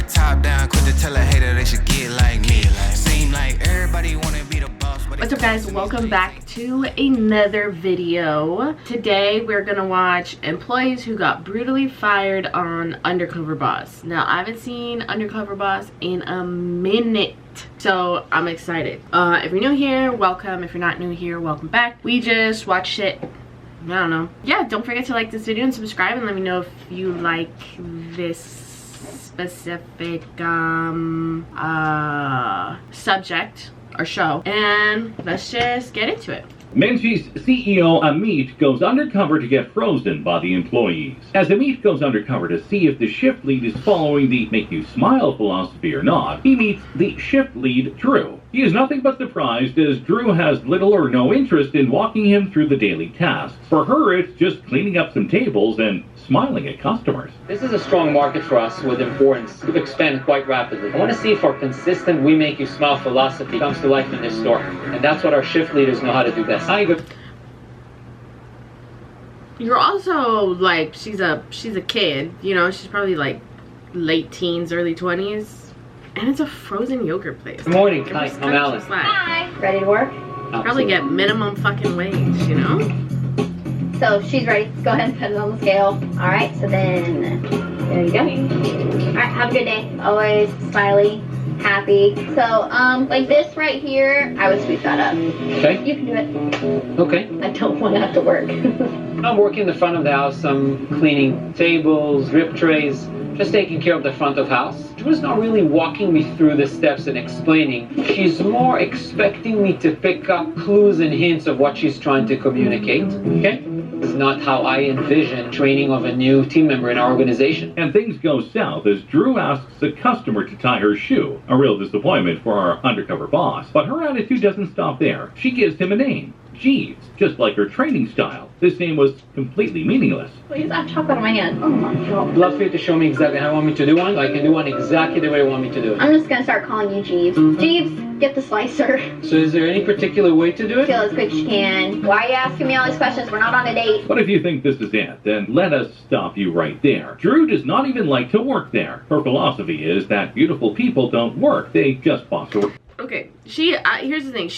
top down, quick to tell a hater they should get like me. Seem like everybody wanna be the boss. What's up guys, welcome back to another video. Today we're gonna watch employees who got brutally fired on Undercover Boss. Now I haven't seen Undercover Boss in a minute, so I'm excited. If you're new here, welcome. If you're not new here, welcome back. We just watched it. I don't know. Yeah, don't forget to like this video and subscribe and let me know if you like this specific subject or show, and let's just get into it. Menchie's CEO Amit goes undercover to get frozen by the employees. As Amit goes undercover to see if the shift lead is following the make you smile philosophy or not, he meets the shift lead, Drew. He is nothing but surprised as Drew has little or no interest in walking him through the daily tasks. For her, it's just cleaning up some tables and smiling at customers. This is a strong market for us with importance. We've expanded quite rapidly. I want to see if our consistent we make you smile philosophy comes to life in this store. And that's what our shift leaders know how to do best. You're also like, she's a kid, you know, she's probably like late teens, early 20s. And it's a frozen yogurt place. Good morning. Hi, I'm Alan. Hi. Ready to work? Probably get minimum fucking wage, you know? So she's ready. Go ahead and put it on the scale. All right, so then there you go. All right, have a good day. Always smiley, happy. So like this right here, I would sweep that up. Okay. You can do it. Okay. I don't want to have to work. I'm working the front of the house. I'm cleaning tables, drip trays, just taking care of the front of house. Drew's not really walking me through the steps and explaining. She's more expecting me to pick up clues and hints of what she's trying to communicate. Okay? It's not how I envision training of a new team member in our organization. And things go south as Drew asks a customer to tie her shoe. A real disappointment for our undercover boss. But her attitude doesn't stop there. She gives him a name. Jeeves, just like her training style. This name was completely meaningless. Please, I have chocolate on my hand. Oh my god. I'd love for you to show me exactly how you want me to do one. I can do one exactly the way you want me to do it. I'm just gonna start calling you Jeeves. Jeeves, get the slicer. So is there any particular way to do it? Feel as quick as you can. Why are you asking me all these questions? We're not on a date. But if you think this is it, then let us stop you right there. Drew does not even like to work there. Her philosophy is that beautiful people don't work, they just boss her. Okay, here's the thing.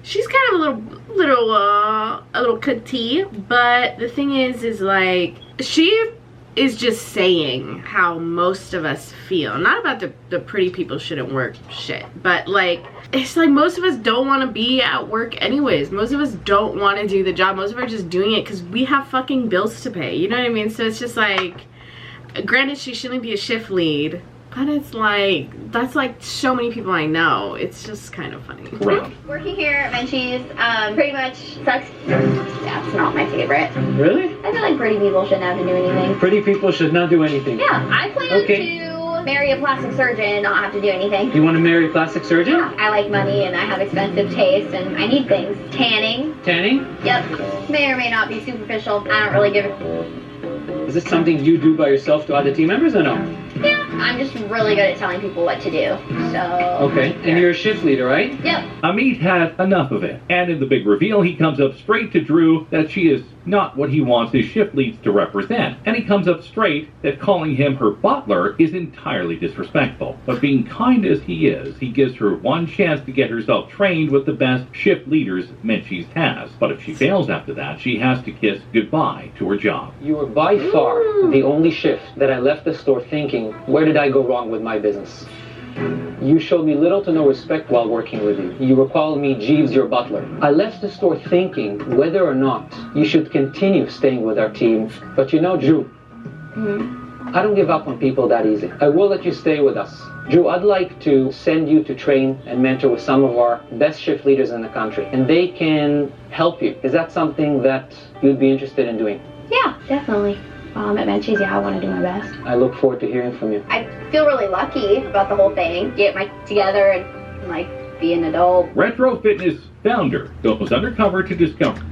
She's kind of a little cutty, but the thing is like, she is just saying how most of us feel. Not about the pretty people shouldn't work shit, but like, it's like most of us don't want to be at work anyways. Most of us don't want to do the job. Most of us are just doing it because we have fucking bills to pay. You know what I mean? So it's just like, granted, she shouldn't be a shift lead, but it's like, that's like so many people I know. It's just kind of funny. Right. Working here at Menchie's pretty much sucks. Yeah, it's not my favorite. Really? I feel like pretty people shouldn't have to do anything. Pretty people should not do anything. Yeah, I plan to marry a plastic surgeon and not have to do anything. You want to marry a plastic surgeon? Yeah, I like money and I have expensive tastes and I need things. Tanning. Tanning? Yep. May or may not be superficial. I don't really give a... Is this something you do by yourself to other team members or no? Yeah, I'm just really good at telling people what to do, so... Okay, and you're a shift leader, right? Yep. Amit had enough of it, and in the big reveal, he comes up straight to Drew that she is not what he wants his shift leads to represent. And he comes up straight that calling him her butler is entirely disrespectful. But being kind as he is, he gives her one chance to get herself trained with the best shift leaders Menchie's has. But if she fails after that, she has to kiss goodbye to her job. You were by far the only shift that I left the store thinking, where did I go wrong with my business? You showed me little to no respect while working with you. You were calling me Jeeves, your butler. I left the store thinking whether or not you should continue staying with our team. But you know, Drew, I don't give up on people that easy. I will let you stay with us. Drew, I'd like to send you to train and mentor with some of our best shift leaders in the country. And they can help you. Is that something that you'd be interested in doing? Yeah, definitely. At Menchie's, yeah, I want to do my best. I look forward to hearing from you. I feel really lucky about the whole thing. Get my together and like be an adult. Retro Fitness founder goes undercover to discover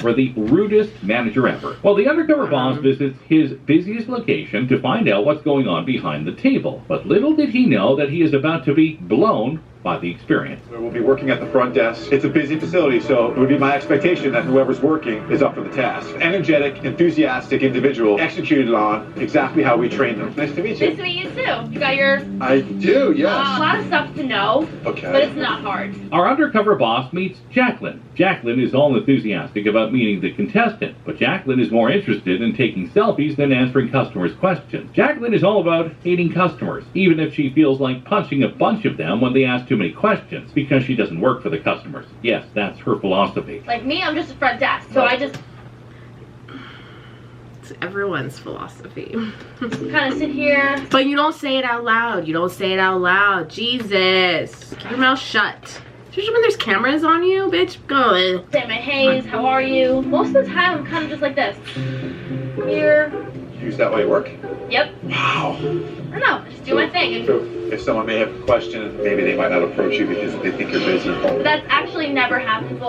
for the rudest manager ever. Well, the undercover boss visits his busiest location to find out what's going on behind the table. But little did he know that he is about to be blown by the experience. We'll be working at the front desk. It's a busy facility, so it would be my expectation that whoever's working is up for the task. Energetic, enthusiastic individual executed on exactly how we trained them. Nice to meet you. Nice to meet you too. You got your I do, yes. a lot of stuff to know, Okay. but it's not hard. Our undercover boss meets Jacqueline. Jacqueline is all enthusiastic about meeting the contestant, but Jacqueline is more interested in taking selfies than answering customers' questions. Jacqueline is all about hating customers, even if she feels like punching a bunch of them when they ask too many questions, because she doesn't work for the customers. Yes, that's her philosophy. Like me, I'm just a front desk, so I just It's everyone's philosophy. kind of sit here. But you don't say it out loud. You don't say it out loud. Jesus. Keep your mouth shut. Especially when there's cameras on you, bitch. Go. Say my haze, how are you? Most of the time, I'm kind of just like this. Here. Use that while you work? Yep. Wow. I don't know. I just do my thing. And So if someone may have a question, maybe they might not approach you because they think you're busy. that's actually never happened. People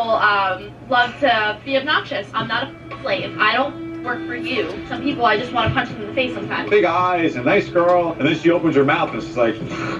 love to be obnoxious. I'm not a slave. I don't work for you. Some people, I just want to punch them in the face sometimes. Big eyes, a nice girl, and then she opens her mouth and it's like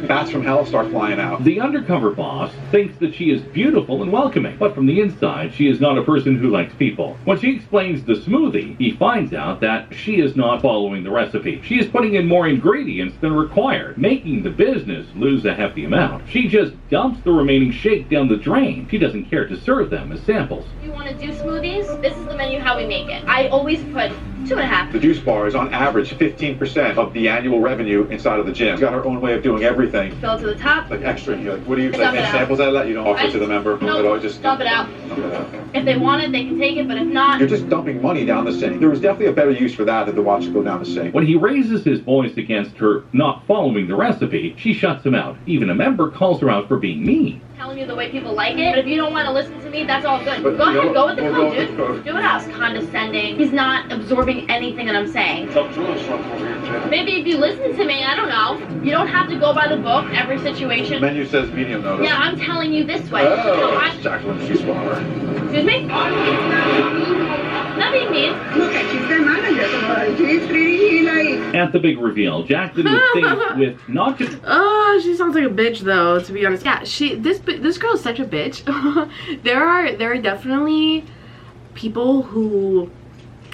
bats from hell start flying out. The undercover boss thinks that she is beautiful and welcoming, but from the inside, she is not a person who likes people. When she explains the smoothie, he finds out that she is not following the recipe. She is putting in more ingredients than required, making the business lose a hefty amount. She just dumps the remaining shake down the drain. She doesn't care to serve them as samples. If you want to do smoothies, this is the menu how we make it. I always put 2.5. The juice bar is on average 15% of the annual revenue inside of the gym. She's got her own way of doing everything. Fill it to the top. Like extra, you're like, what do you I like dump make it out. samples out of that? You don't offer I it to the member? no, At all, just dump it out. Dump it out. If they want it, they can take it, but if not, You're just dumping money down the sink. There was definitely a better use for that than to watch it go down the sink. When he raises his voice against her not following the recipe, she shuts him out. Even a member calls her out for being mean. telling you the way people like it. But if you don't want to listen to me, that's all good. But Go you ahead, know, go with the we'll code, go with dude. the code. Do it out. He's condescending. He's not absorbing anything that I'm saying. Maybe if you listen to me, I don't know. You don't have to go by the book every situation. Menu says medium notice. Yeah, I'm telling you this way. Oh, No, I- Jacqueline, she's bar. excuse me? Nothing means. Look at she's their manager. She's treating me like. At the big reveal, Jacqueline was faced with not just Oh, she sounds like a bitch though, to be honest. Yeah, this girl is such a bitch. there are definitely people who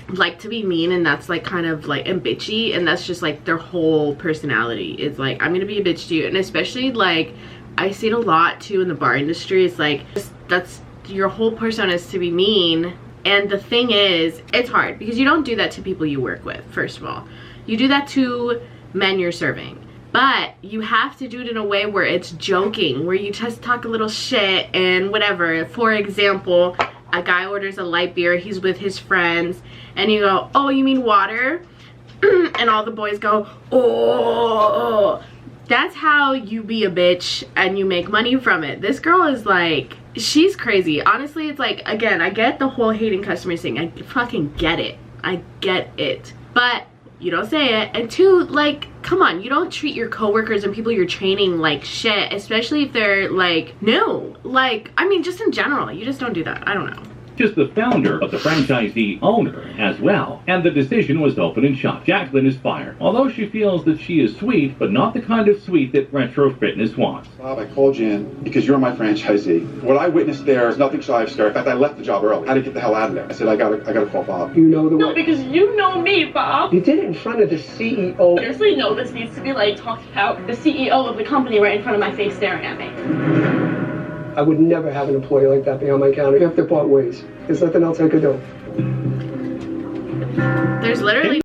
like to be mean, and that's like kind of like and bitchy, and that's just like their whole personality. It's like, I'm gonna be a bitch to you. And especially like I see it a lot too in the bar industry. It's like that's your whole persona is to be mean. And the thing is, it's hard because you don't do that to people you work with. First of all, you do that to men you're serving, but you have to do it in a way where it's joking, where you just talk a little shit and whatever. For example, a guy orders a light beer, he's with his friends, and you go, oh, you mean water? And all the boys go, oh. That's how you be a bitch and you make money from it. This girl is like, she's crazy. Honestly, it's like, again, I get the whole hating customers thing. I fucking get it. I get it. But you don't say it. And two, like, come on, you don't treat your coworkers and people you're training like shit, especially if they're like new. Like, I mean, just in general, you just don't do that. I don't know. just the founder of the franchisee owner as well, and the decision was open and shut. Jacqueline is fired, although she feels that she is sweet, but not the kind of sweet that Retro Fitness wants. Bob, I called you in because you're my franchisee. What I witnessed there is nothing shy of scary. In fact, I left the job early. I had to get the hell out of there. I said, I gotta call Bob. You know the No, way. because you know me, Bob. You did it in front of the CEO. Seriously, no, this needs to be like talked about. The CEO of the company right in front of my face staring at me. I would never have an employee like that behind my counter. You have to part ways. There's nothing else I could do. There's literally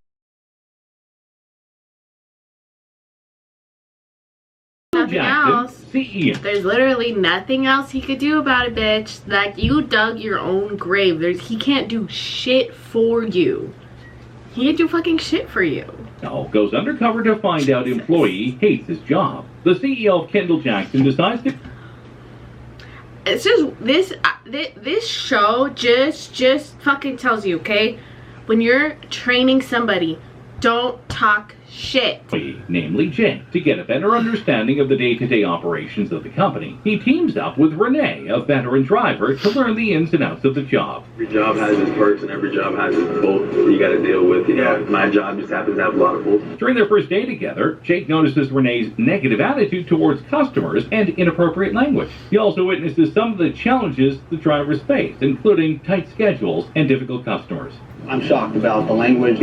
nothing else. CEO. There's literally nothing else he could do about it, bitch. Like, you dug your own grave. He can't do shit for you. He can't do fucking shit for you. Now goes undercover to find out employee hates his job. The CEO of Kall Jackson decides to... It's just this show just fucking tells you, okay? When you're training somebody, don't talk shit. Namely Jake, to get a better understanding of the day-to-day operations of the company. He teams up with Renee, a veteran driver, to learn the ins and outs of the job. Every job has its perks and every job has its bulls that you got to deal with. You know, my job just happens to have a lot of bulls. During their first day together, Jake notices Renee's negative attitude towards customers and inappropriate language. He also witnesses some of the challenges the drivers face, including tight schedules and difficult customers. I'm shocked about the language.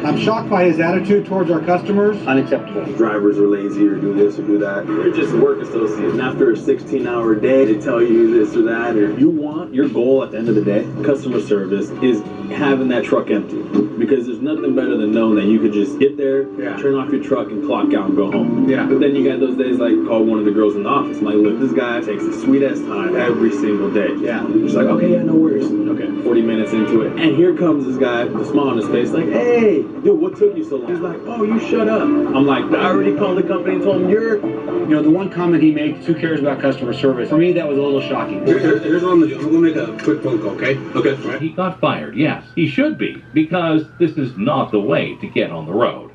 I'm shocked by his attitude towards our customers. Unacceptable. Drivers are lazy or do this or do that. They're just work associates. And after a 16-hour day, they tell you this or that. Or you want your goal at the end of the day, customer service, is having that truck empty. Because there's nothing better than knowing that you could just get there, turn off your truck, and clock out and go home. Yeah. But then you got those days like call one of the girls in the office. I'm like, look, this guy takes the sweetest time every single day. Yeah. She's like, okay, yeah, no worries. Okay. 40 minutes into it. And here comes this guy with a smile on his face, like, hey, dude, what took you so long? He's like, oh, you shut up. I'm like, I already called the company and told him the one comment he makes, who cares about customer service? For me, that was a little shocking. Here's what I'm gonna do. I'm gonna make a quick phone call, okay? Okay. He got fired, yes. He should be, because this is not the way to get on the road.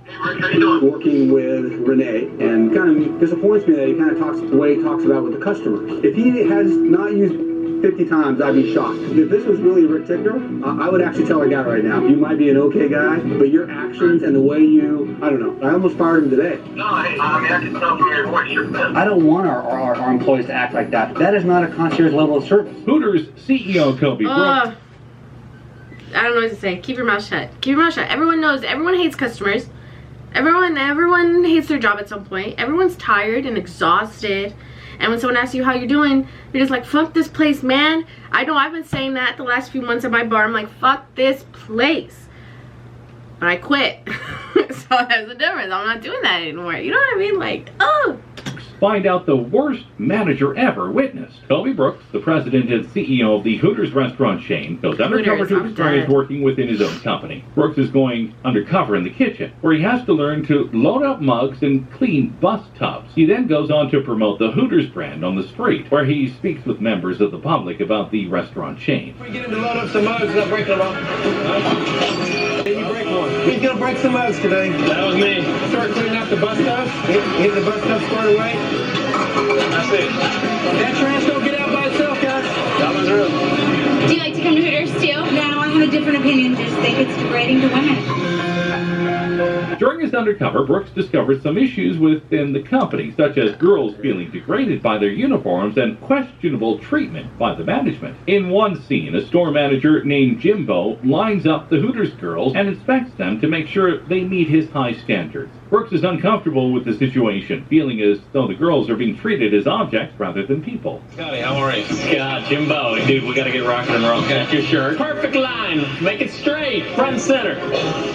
Working with Renee, and kind of disappoints me that he kind of talks the way he talks about with the customers. If he has not used 50 times, I'd be shocked. If this was really Rick Tickner, I would actually tell a guy right now, you might be an okay guy, but your actions and the way you, I don't know, I almost fired him today. No, I mean, I can tell from your voice, you're pissed. I don't want our employees to act like that. That is not a concierge level of service. Hooters CEO Kobe Brooks. I don't know what to say. Keep your mouth shut. Keep your mouth shut. Everyone knows, everyone hates customers. Everyone hates their job at some point. Everyone's tired and exhausted. And when someone asks you how you're doing, you're just like, fuck this place, man. I know I've been saying that the last few months at my bar. I'm like, fuck this place. But I quit. So there's a difference. I'm not doing that anymore. You know what I mean? Like, oh. Find out the worst manager ever witnessed. Kobe Brooks, the president and CEO of the Hooters restaurant chain, goes undercover to experience working within his own company. Brooks is going undercover in the kitchen, where he has to learn to load up mugs and clean bus tubs. He then goes on to promote the Hooters brand on the street, where he speaks with members of the public about the restaurant chain. We get him to load up some mugs and I'll break them up. Then you break one. Who's gonna break some mugs today? That was me. Start cleaning up the bus tubs. Get the bus tubs squared away. That's it. That trash don't get out by itself, guys. Coming through. Do you like to come to Hooters too? No, I have a different opinion. Just think it's degrading to women. During his undercover, Brooks discovers some issues within the company, such as girls feeling degraded by their uniforms and questionable treatment by the management. In one scene, a store manager named Jimbo lines up the Hooters girls and inspects them to make sure they meet his high standards. Brooks is uncomfortable with the situation, feeling as though the girls are being treated as objects rather than people. Scotty, how are you? Scott, Jimbo. Dude, we gotta get rocking and rolling. Got your shirt. Perfect line. Make it straight. Front and center.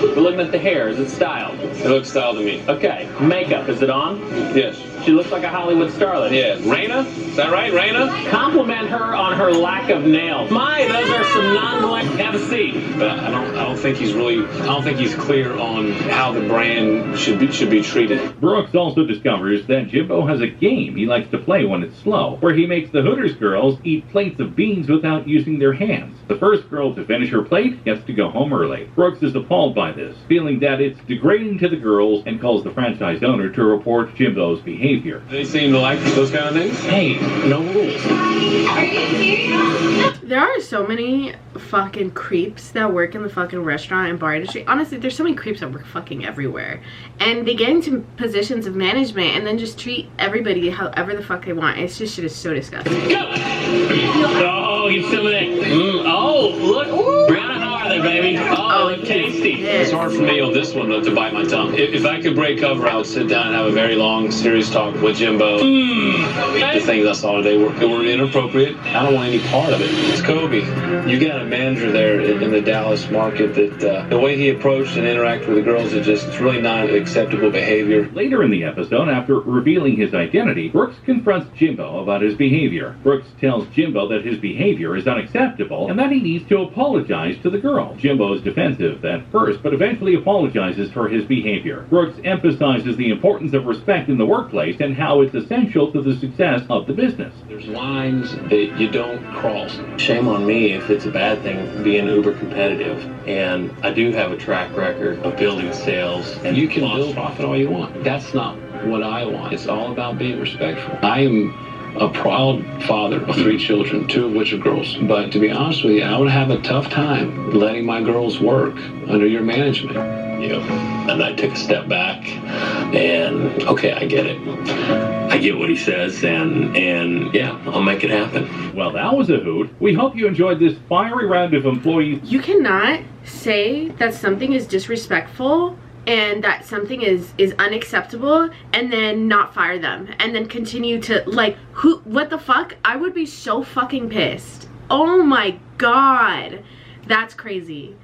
We're looking at the hair. Is it styled? It looks styled to me. Okay. Makeup. Is it on? Yes. She looks like a Hollywood starlet. Yeah. Raina? Is that right, Raina? Compliment her on her lack of nails. My, those are some non-blank. Have a seat. But I don't think he's clear on how the brand should be treated. Brooks also discovers that Jimbo has a game he likes to play when it's slow, where he makes the Hooters girls eat plates of beans without using their hands. The first girl to finish her plate gets to go home early. Brooks is appalled by this, feeling that it's degrading to the girls, and calls the franchise owner to report Jimbo's behavior. They seem to like those kind of things. Hey, no rules. Are you serious? There are so many fucking creeps that work in the fucking restaurant and bar industry. Honestly, there's so many creeps that work fucking everywhere. And they get into positions of management and then just treat everybody however the fuck they want. It's just shit is so disgusting. Go! Oh, he's still in it. Oh, look. Ooh. Brianna, how are they, baby? Oh, they look tasty. Yes. It's hard for me on this one to bite my tongue. If I could break cover, I would sit down and have a very long, serious talk with Jimbo. The things I saw today were inappropriate. I don't want any part of it. It's Kobe. You got a manager there in the Dallas market that the way he approached and interacted with the girls is just really not acceptable behavior. Later in the episode, after revealing his identity, Brooks confronts Jimbo about his behavior. Brooks tells Jimbo that his behavior is unacceptable and that he needs to apologize to the girl. Jimbo is defensive defensive at first, but eventually apologizes for his behavior. Brooks emphasizes the importance of respect in the workplace and how it's essential to the success of the business. There's lines that you don't cross. Shame on me if it's a bad thing being uber competitive. And I do have a track record of building sales. And you can build profit all you want. That's not what I want. It's all about being respectful. I am a proud father of 3 children, 2 of which are girls. But to be honest with you, I would have a tough time letting my girls work under your management. And I took a step back and, okay, I get it. I get what he says, and yeah, I'll make it happen. Well, that was a hoot. We hope you enjoyed this fiery round of employees. You cannot say that something is disrespectful and that something is unacceptable and then not fire them and then continue to, like, what the fuck? I would be so fucking pissed. Oh my god, that's crazy.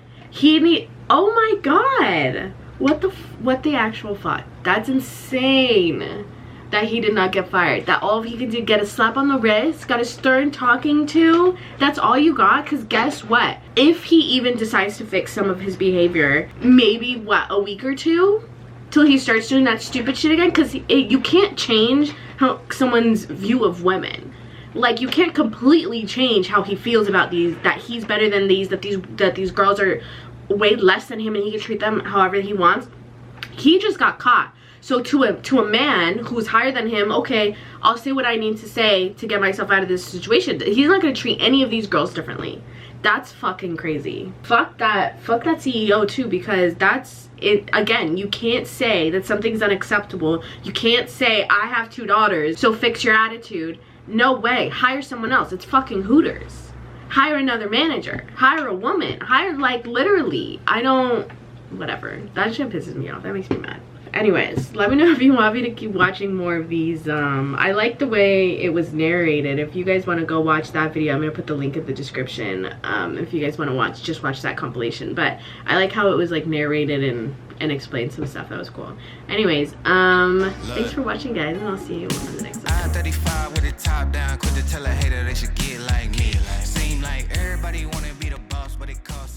Oh my god, what the actual fuck? That's insane that he did not get fired. That all he could do, get a slap on the wrist, got a stern talking to. That's all you got? Because guess what? If he even decides to fix some of his behavior, maybe, what, a week or 2? Till he starts doing that stupid shit again? Because you can't change how someone's view of women. Like, you can't completely change how he feels about these, that he's better than these, that these girls are way less than him and he can treat them however he wants. He just got caught. So to a man who's higher than him, okay, I'll say what I need to say to get myself out of this situation. He's not gonna treat any of these girls differently. That's fucking crazy. Fuck that CEO too, because that's it. Again, you can't say that something's unacceptable. You can't say, I have 2 daughters, so fix your attitude. No way. Hire someone else. It's fucking Hooters. Hire another manager. Hire a woman. Hire, like, literally. Whatever. That shit pisses me off. That makes me mad. Anyways, let me know if you want me to keep watching more of these. I like the way it was narrated. If you guys want to go watch that video, I'm gonna put the link in the description. If you guys want to just watch that compilation. But I like how it was, like, narrated and explained some stuff. That was cool. Anyways, thanks for watching, guys, and I'll see you on the next one. I-35 with the top down, quit to tell a hater they should get like me. Seem like everybody wanna be the boss, but it costs